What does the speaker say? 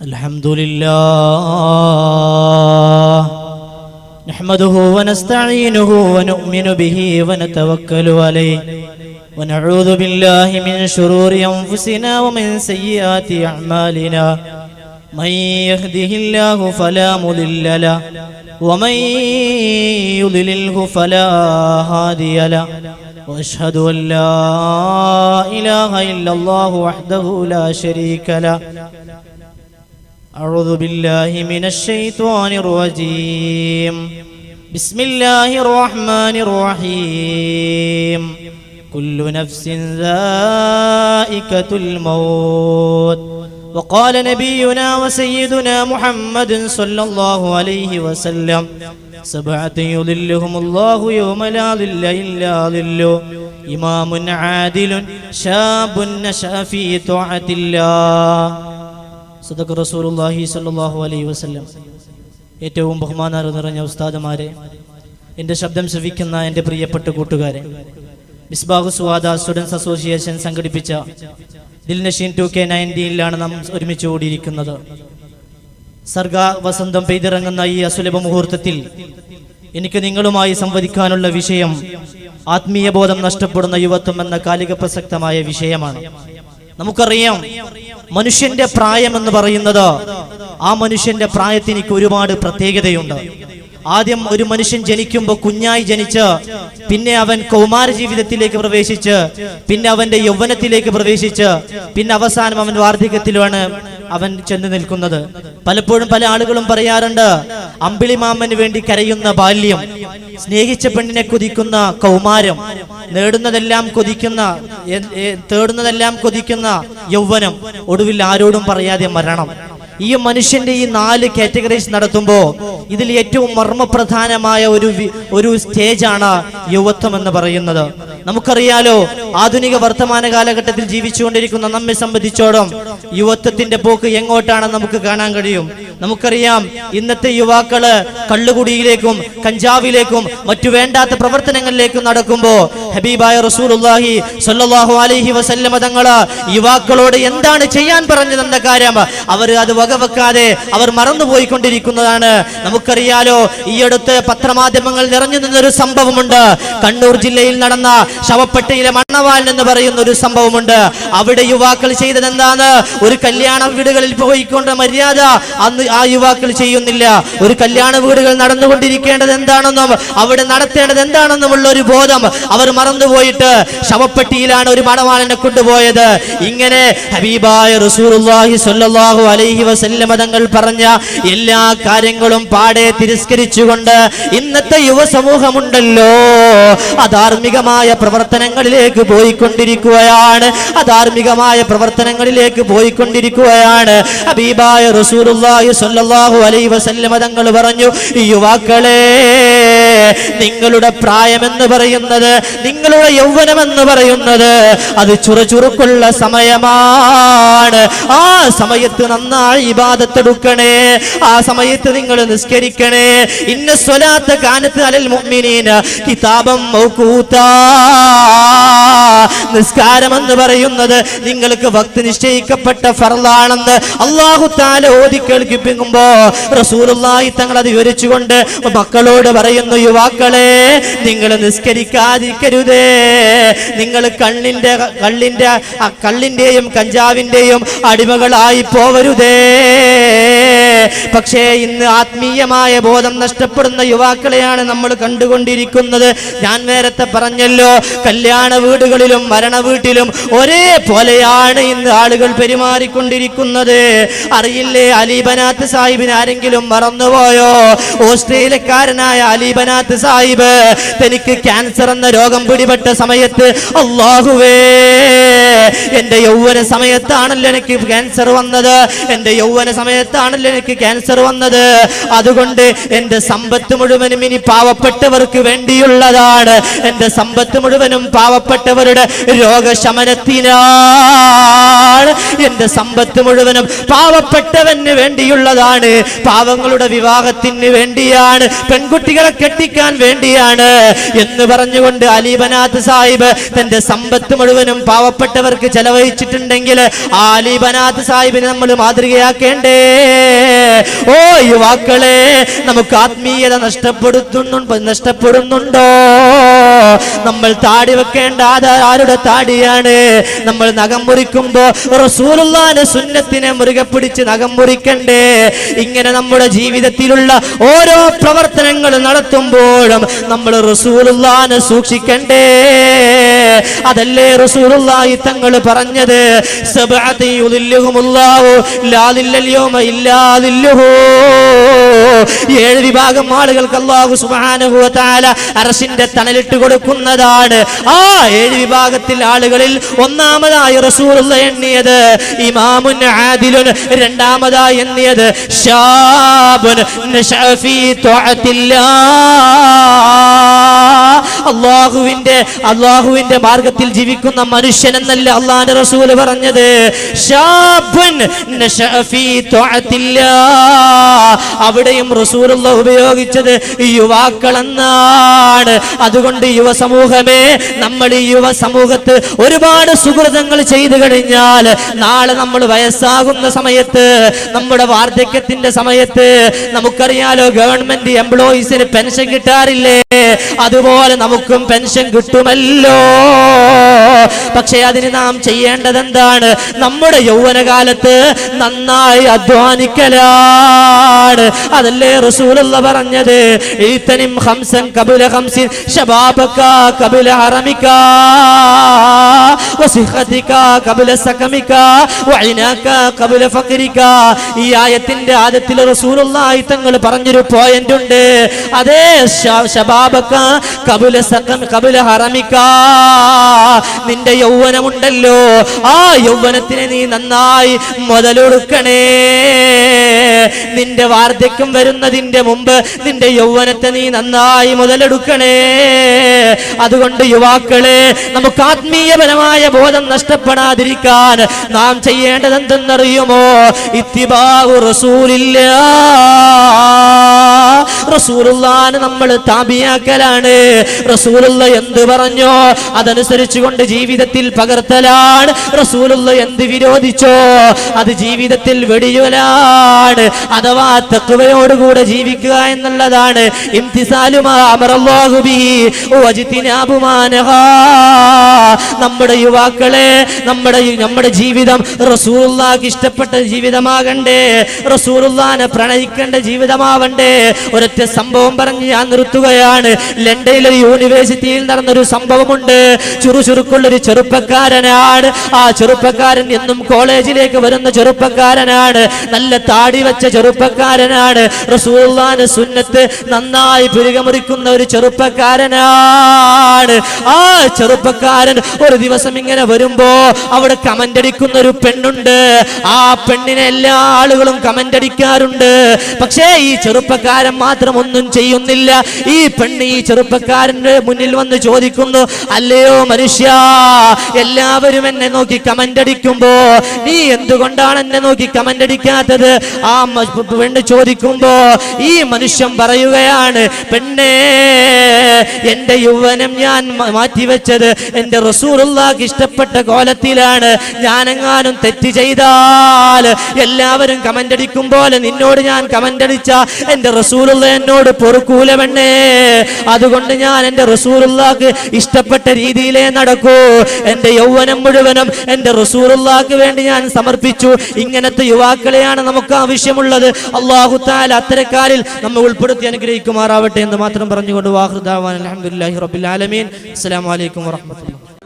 Alhamdulillah nahmaduhu wa nasta'inuhu wa nu'minu bihi wa natawakkalu alayhi wa na'udhu billahi min shururi anfusina wa min sayyiati a'malina man yahdihillahu fala mudilla lahu wa man yudlilhu fala hadiya lahu wa ashhadu an la ilaha illallah wahdahu la sharika lahu أعوذ بالله من الشيطان الرجيم بسم الله الرحمن الرحيم كل نفس ذائقة الموت وقال نبينا وسيدنا محمد صلى الله عليه وسلم سبعة يظلهم الله يوم لا ظل إلا ظله إمام عادل شاب نشأ في طاعة الله സദഖ റസൂലുള്ളാഹി സ്വല്ലല്ലാഹു അലൈഹി വസല്ലം. ഏറ്റവും ബഹുമാനം നിറഞ്ഞ ഉസ്താദുമാരെ, എൻ്റെ ശബ്ദം ശ്രവിക്കുന്ന എൻ്റെ പ്രിയപ്പെട്ട കൂട്ടുകാരെ, മിസ്ബാഹു സുവാദ സ്റ്റുഡൻസ് അസോസിയേഷൻ സംഘടിപ്പിച്ച ദിൽനഷീൻ 2K19 നാം ഒരുമിച്ച് കൂടിയിരിക്കുന്നത്. സർഗ വസന്തം പെയ്തിറങ്ങുന്ന ഈ അസുലഭ മുഹൂർത്തത്തിൽ എനിക്ക് നിങ്ങളുമായി സംവദിക്കാനുള്ള വിഷയം ആത്മീയ ബോധം നഷ്ടപ്പെടുന്ന യുവത്വം എന്ന കാലിക പ്രസക്തമായ വിഷയമാണ്. നമുക്കറിയാം, മനുഷ്യന്റെ പ്രായം എന്ന് പറയുന്നത്, ആ മനുഷ്യന്റെ പ്രായത്തിന് ഒരുപാട് പ്രത്യേകതയുണ്ട്. ആദ്യം ഒരു മനുഷ്യൻ ജനിക്കുമ്പോൾ കുഞ്ഞായി ജനിച്ച്, പിന്നെ അവൻ കൗമാര ജീവിതത്തിലേക്ക് പ്രവേശിച്ച്, പിന്നെ അവന്റെ യൗവനത്തിലേക്ക് പ്രവേശിച്ച്, പിന്നെ അവസാനം അവൻ വാർദ്ധക്യത്തിലാണ് അവൻ ചെന്ന് നിൽക്കുന്നത്. പലപ്പോഴും പല ആളുകളും പറയാറുണ്ട്, അമ്പിളിമാമന് വേണ്ടി കരയുന്ന ബാല്യം, സ്നേഹിച്ച പെണ്ണിനെ കൊതിക്കുന്ന കൗമാരം, തേടുന്നതെല്ലാം കൊതിക്കുന്ന യൗവനം, ഒടുവിൽ ആരോടും പറയാതെ മരണം. ഈ മനുഷ്യന്റെ ഈ 4 കാറ്റഗറീസ് നടത്തുമ്പോൾ ഇതിൽ ഏറ്റവും മർമ്മപ്രധാനമായ ഒരു സ്റ്റേജാണ് യുവത്വം എന്ന് പറയുന്നത്. നമുക്കറിയാലോ, ആധുനിക വർത്തമാന കാലഘട്ടത്തിൽ ജീവിച്ചുകൊണ്ടിരിക്കുന്ന നമ്മെ സംബന്ധിച്ചോളം യുവത്വത്തിന്റെ പോക്ക് എങ്ങോട്ടാണെന്ന് നമുക്ക് കാണാൻ കഴിയും. നമുക്കറിയാം, ഇന്നത്തെ യുവാക്കള് കള്ളുകുടിയിലേക്കും കഞ്ചാവിലേക്കും മറ്റു വേണ്ടാത്ത പ്രവർത്തനങ്ങളിലേക്കും നടക്കുമ്പോൾ ഹബീബായ റസൂലുള്ളാഹി സ്വല്ലല്ലാഹു അലൈഹി വസല്ലം തങ്ങള് യുവാക്കളോട് എന്താണ് ചെയ്യാൻ പറഞ്ഞതെന്ന കാര്യം അവർ അത് വകവെക്കാതെ അവർ മറന്നുപോയിക്കൊണ്ടിരിക്കുന്നതാണ്. നമുക്കറിയാലോ, ഈ അടുത്ത് പത്രമാധ്യമങ്ങൾ നിറഞ്ഞു നിന്നൊരു സംഭവമുണ്ട്. കണ്ണൂർ ജില്ലയിൽ നടന്ന ശവപ്പെട്ടിയിലെ മണ്ണവാൽ എന്ന് പറയുന്ന ഒരു സംഭവമുണ്ട്. അവിടെ യുവാക്കൾ ചെയ്തത് എന്താണ്? ഒരു കല്യാണ വീടുകളിൽ പോയിക്കൊണ്ട മര്യാദ അന്ന് ആ യുവാക്കൾ ചെയ്യുന്നില്ല. ഒരു കല്യാണ വീടുകൾ നടന്നുകൊണ്ടിരിക്കേണ്ടത് എന്താണെന്നും അവിടെ നടത്തേണ്ടത് എന്താണെന്നുമുള്ള ഒരു ബോധം അവർ മറന്നുപോയിട്ട് ശവപ്പെട്ടിയിലാണ് ഒരു മണവാളനെ കൊണ്ടുപോയത്. ഇങ്ങനെ ഹബീബായ റസൂലുള്ളാഹി സ്വല്ലല്ലാഹു അലൈഹി വസല്ലം തങ്ങൾ പറഞ്ഞ എല്ലാ കാര്യങ്ങളും പാടെ തിരസ്കരിച്ചുകൊണ്ട് ഇന്നത്തെ യുവ സമൂഹമുണ്ടല്ലോ, അധാർമികമായ പ്രവർത്തനങ്ങളിലേക്ക് പോയിക്കൊണ്ടിരിക്കുകയാണ്. ഹബീബായ റസൂലുള്ളാഹി സ്വല്ലല്ലാഹു അലൈഹി വസല്ലം തങ്ങൾ പറഞ്ഞു, യുവാക്കളെ, നിങ്ങളുടെ പ്രായമെന്ന് പറയുന്നത്, നിങ്ങളുടെ യൗവനമെന്ന് പറയുന്നത് അത് ചുറുചുറുക്കുള്ള സമയമാണ്. ആ സമയത്ത് നന്നായി ഇബാദത്ത് എടുക്കണേ, ആ സമയത്ത് നിങ്ങൾ നിസ്കരിക്കണേ. ഇന്ന സ്വലാത്ത കാനത്ത് അലൽ മുഅ്മിനീന കിതാബം മൗഖൂതാ. നിസ്കാരം എന്ന് പറയുന്നത് നിങ്ങൾക്ക് വക്ത് നിശ്ചയിക്കപ്പെട്ട ഫർളാണെന്ന് അല്ലാഹു തആല ഓതി കേൾപ്പിക്കുമ്പോ റസൂലുള്ളാഹി തങ്ങൾ അത് വിവരിച്ചുകൊണ്ട് മക്കളോട് പറയുന്നു, യുവാക്കളെ, നിങ്ങൾ നിസ്കരിക്കാതിരിക്കരുതേ, നിങ്ങൾ കള്ളിന്റെയും കഞ്ചാവിന്റെയും അടിമകളായി പോവരുതേ. പക്ഷേ ഇന്ന് ആത്മീയമായ ബോധം നഷ്ടപ്പെടുന്ന യുവാക്കളെയാണ് നമ്മൾ കണ്ടുകൊണ്ടിരിക്കുന്നത്. ഞാൻ നേരത്തെ പറഞ്ഞല്ലോ, കല്യാണ വീടുകളിലും മരണ വീട്ടിലും ഒരേ പോലെയാണ് ഇന്ന് ആളുകൾ പെരുമാറിക്കൊണ്ടിരിക്കുന്നത്. അറിയില്ലേ, അലി ബനാത്ത് സാഹിബിന് ആരെങ്കിലും മറന്നുപോയോ? ഓസ്ട്രേലിയക്കാരനായ അലി ബനാത്ത് സാഹിബ് തനിക്ക് ക്യാൻസർ എന്ന രോഗം പിടിപെട്ട സമയത്ത്, അല്ലാഹുവേ, എന്റെ യൗവന സമയത്താണല്ലോ എനിക്ക് ക്യാൻസർ വന്നത്, അതുകൊണ്ട് എന്റെ സമ്പത്ത് മുഴുവനും ഇനി പാവപ്പെട്ടവർക്ക് വേണ്ടിയുള്ളതാണ്. എന്റെ സമ്പത്ത് മുഴുവനും പാവപ്പെട്ടവരുടെ രോഗശമനത്തിനാണ്. എന്റെ സമ്പത്ത് മുഴുവനും പാവപ്പെട്ടവന് വേണ്ടിയുള്ളതാണ്, പാവങ്ങളുടെ വിവാഹത്തിന് വേണ്ടിയാണ്, പെൺകുട്ടികളെ കെട്ടിക്കാൻ വേണ്ടിയാണ് എന്ന് പറഞ്ഞുകൊണ്ട് അലി ബനാത്ത് സാഹിബ് തന്റെ സമ്പത്ത് മുഴുവനും പാവപ്പെട്ടവർക്ക് കാലങ്ങൾക്ക് ചെലവഴിച്ചിട്ടുണ്ടെങ്കിൽ ആലി ബനാത്ത് സാഹിബിനെ നമ്മൾ മാതൃകയാക്കേണ്ടേ? ഓ യുവാക്കളെ, നമുക്ക് ആത്മീയത നഷ്ടപ്പെടുന്നുണ്ടോ? നമ്മൾ താടി വെക്കേണ്ട ആരുടെ താടിയാണ്? നമ്മൾ നഖം മുറിക്കുമ്പോ റസൂലുള്ളാഹിന്റെ സുന്നത്തിനെ മുറുകെ പിടിച്ച് നഖം മുറിക്കണ്ടേ? ഇങ്ങനെ നമ്മുടെ ജീവിതത്തിലുള്ള ഓരോ പ്രവർത്തനങ്ങൾ നടത്തുമ്പോഴും നമ്മൾ റസൂലുള്ളാഹിനെ സൂക്ഷിക്കണ്ടേ? അതല്ലേ റസൂലുള്ളാഹി തങ്ങൾ പറഞ്ഞത്, സബഅതി യുദില്ലുഹുമുല്ലാഹു ലാ ദില്ലൽ യൗമ ഇല്ലാ ദില്ലുഹു. 7 വിഭാഗം ആളുകൾക്ക് അല്ലാഹു സുബ്ഹാനഹു വ തആല അർശിന്റെ തണലിട്ട് കൊടുക്കുന്നതാണ്. ആ 7 വിഭാഗത്തിൽ ആളുകളിൽ ഒന്നാമതായി റസൂലുള്ളാഹി എണ്ണിയത് ഇമാമുൻ ആദിലുൻ, രണ്ടാമതായി എണ്ണിയത് ശാബുൻ നശഅ ഫീ തുഅത്തില്ലാഹ്. അല്ലാഹുവിന്റെ മാർഗത്തിൽ ജീവിക്കുന്ന മനുഷ്യൻ എന്നല്ല അല്ലാഹുവിന്റെ റസൂൽ പറഞ്ഞത്. ശാബുൻ നശഅ ഫീ തുഅത്തില്ലാഹ്. അവിടെയും റസൂലുള്ളാഹി ഉപയോഗിച്ചത് യുവാക്കളെന്നാണ്. അതുകൊണ്ട് യുവസമൂഹമേ, നമ്മൾ ഈ യുവ സമൂഹത്ത് ഒരുപാട് സുഹൃതങ്ങൾ ചെയ്തു കഴിഞ്ഞാൽ നാളെ നമ്മൾ വയസ്സാകുന്ന സമയത്ത്, നമ്മുടെ വാർദ്ധക്യത്തിന്റെ സമയത്ത്, നമുക്കറിയാലോ ഗവൺമെന്റ് എംപ്ലോയീസിന് പെൻഷൻ കിട്ടാറില്ലേ? അതുപോലെ നമുക്കും പെൻഷൻ കിട്ടുമല്ലോ. പക്ഷെ അതിന് നാം ചെയ്യേണ്ടത് എന്താണ്? നമ്മുടെ യൗവനകാലത്ത് നന്നായി അധ്വാനിക്കലാണ്. അതല്ലേ റസൂലുള്ളാഹി പറഞ്ഞത്, ഈതനിം ഖംസൻ ഖബല ഖംസിൻ ശബാബക ഖബല ഹറമിക വസിഹതിക ഖബല സഖമിക വഇനാക ഖബല ഫഖരിക. ഈ ആയത്തിന്റെ ആദ്യത്തിൽ റസൂലുള്ളാഹി തങ്ങൾ പറഞ്ഞൊരു പോയിന്റ് ഉണ്ട്. അതേ ശബാബക ഖബല സഖം ഖബല ഹറമിക. നിന്റെ യൗവനമുണ്ടല്ലോ, ആ യൗവനത്തിനെ നീ നന്നായി മുതലെടുക്കണേ. നിന്റെ വാർദ്ധക്യം വരുന്നതിന്റെ മുമ്പ് നിന്റെ യൗവനത്തെ നീ നന്നായി മുതലെടുക്കണേ. അതുകൊണ്ട് യുവാക്കളെ, നമുക്ക് ആത്മീയപരമായ ബോധം നഷ്ടപ്പെടാതിരിക്കാൻ നാം ചെയ്യേണ്ടത് എന്തെന്നറിയുമോ? ഇത്തിബാഉ റസൂലില്ലാഹ്. റസൂലുള്ളാഹിനെ നമ്മൾ താബിയാക്കലാണ്. റസൂലുള്ളാഹി എന്ത് പറഞ്ഞോ അതനുസരിച്ച് കൊണ്ട് ജീവിതത്തിൽ പകർത്തലാണ്. റസൂലുള്ളാഹി എന്ത് വിരോധിച്ചോ അത് ജീവിതത്തിൽ വെടിയുലാണ്. അഥവാ തഖ്വയോടുകൂടെ ജീവിക്കുക എന്നുള്ളതാണ്. ഇംതിസാലു മാ അമറല്ലാഹു ബിഹി വജ്തിനാബു മാ നഹാ. നമ്മുടെ യുവാക്കളെ, നമ്മുടെ ജീവിതം റസൂലുള്ളാഹിക്ക് ഇഷ്ടപ്പെട്ട ജീവിതമാകണ്ടേ, റസൂലുള്ളാഹിനെ പ്രണയിക്കേണ്ട ജീവിതമാവണ്ടേ. ഒരൊറ്റ സംഭവം പറഞ്ഞ് ഞാൻ നിർത്തുകയാണ്. ലണ്ടനിലെ യൂണിവേഴ്സിറ്റിയിൽ നടന്നൊരു സംഭവമുണ്ട്. ചുറുചുറുക്കുള്ളൊരു ചെറുപ്പക്കാരനാണ്. ആ ചെറുപ്പക്കാരൻ എന്നും കോളേജിലേക്ക് വരുന്ന ചെറുപ്പക്കാരനാണ്. നല്ല താടി വെച്ച ചെറുപ്പക്കാരനാണ്. റസൂലുള്ളാഹിന്റെ സുന്നത്ത് നന്നായി പുരുകമുറിക്കുന്ന ഒരു ചെറുപ്പക്കാരനാണ്. ആ ചെറുപ്പക്കാരൻ ഒരു ദിവസം ഇങ്ങനെ വരുമ്പോ അവിടെ കമന്റ് അടിക്കുന്ന ഒരു പെണ്ണുണ്ട്. ആ പെണ്ണിനെ എല്ലാ ആളുകളും കമന്റ് അടിക്കാറുണ്ട്. പക്ഷേ ഈ ചെറുപ്പക്കാരൻ മാത്രം ഒന്നും ചെയ്യുന്നില്ല. ഈ പെണ്ണ് ഈ ചെറുപ്പക്കാരന്റെ മുന്നിൽ വന്ന് ചോദിക്കുന്നു, അല്ലയോ മനുഷ്യ, എല്ലാവരും എന്നെ നോക്കി കമന്റ് അടിക്കുമ്പോ നീ എന്തുകൊണ്ടാണ് എന്നെ നോക്കി കമന്റ് അടിക്കാത്തത്? ആ പെണ്ണ് ചോദിക്കുമ്പോ ഈ മനുഷ്യൻ പറയുകയാണ്, പെണ്ണേ, എന്റെ യൗവനം ഞാൻ മാറ്റിവെച്ചത് എന്റെ റസൂലുള്ളാഹിക്ക് ഇഷ്ടപ്പെട്ട കോലത്തിലാണ്. ഞാനെങ്ങാനും തെറ്റ് ചെയ്താൽ എല്ലാവരും കമന്റ് അടിക്കും പോലെ നിന്നോട് ഞാൻ കമന്റ് അടിച്ച എന്റെ റസൂലുള്ളാഹി എന്നോട് പൊറുക്കൂല പെണ്ണേ. അതുകൊണ്ട് ഞാൻ എന്റെ റസൂലുള്ളാഹിക്ക് ഇഷ്ടപ്പെട്ട രീതിയിലേ നടക്കൂ. എന്റെ യൗവനം മുഴുവനും എന്റെ റസൂലുള്ളാഹിക്ക് വേണ്ടി ഞാൻ സമർപ്പിച്ചു. ഇങ്ങനത്തെ യുവാക്കളെയാണ് നമുക്ക് ആവശ്യമുള്ളത്. അല്ലാഹു തആല അത്തരക്കാരിൽ നമ്മെ ഉൾപ്പെടുത്തി അനുഗ്രഹിക്കുമാറാവട്ടെ എന്ന് മാത്രം പറഞ്ഞുകൊണ്ട് വാഖിറു ദഅവാന അൽഹംദുലില്ലാഹി റബ്ബിൽ ആലമീൻ. അസ്സലാമു അലൈക്കും വറഹ്മത്തുള്ളാഹി.